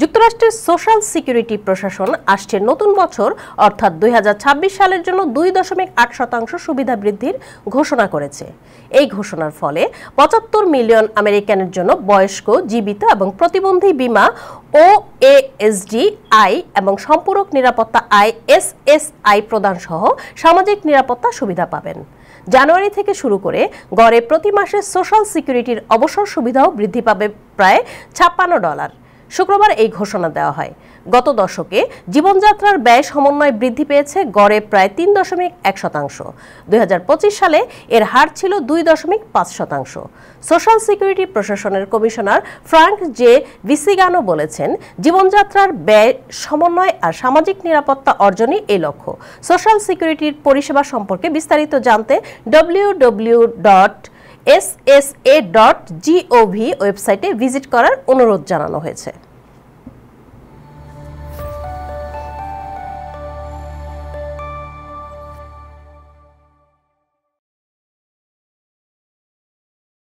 যুক্তরাষ্ট্রের social security প্রশাসন আসছে নতুন বছর অর্থাৎ 2026 সালের জন্য 2.8% সুবিধা বৃদ্ধির ঘোষণা করেছে। এই ঘোষণার ফলে 75 মিলিয়ন আমেরিকানের জন্য বয়স্ক, জীবিত এবং প্রতিবন্ধী বীমা OASD-I এবং সম্পূরক নিরাপত্তা ISSI প্রদান সহ সামাজিক নিরাপত্তা সুবিধা পাবেন। জানুয়ারি থেকে শুরু করে গড়ে প্রতি মাসে সোশ্যাল সিকিউরিটির অবসর সুবিধাও বৃদ্ধি পাবে প্রায় $56। শুক্রবার এই ঘোষণা দেওয়া হয়। গত দশকে জীবনযাত্রার ব্যয় সমন্বয় বৃদ্ধি পেয়েছে গড়ে প্রায় 3.1%। 2025 সালে এর হার ছিল 2.5%। সোশ্যাল সিকিউরিটি প্রশাসনের কমিশনার ফ্রাঙ্ক জে ভিসিগানো বলেছেন, জীবনযাত্রার ব্যয় সমন্বয় আর সামাজিক নিরাপত্তা অর্জনই এই লক্ষ্য। সোশ্যাল সিকিউরিটির পরিষেবা সম্পর্কে বিস্তারিত জানতে www.ssa.gov ওয়েবসাইটে ভিজিট করার অনুরোধ জানানো হয়েছে।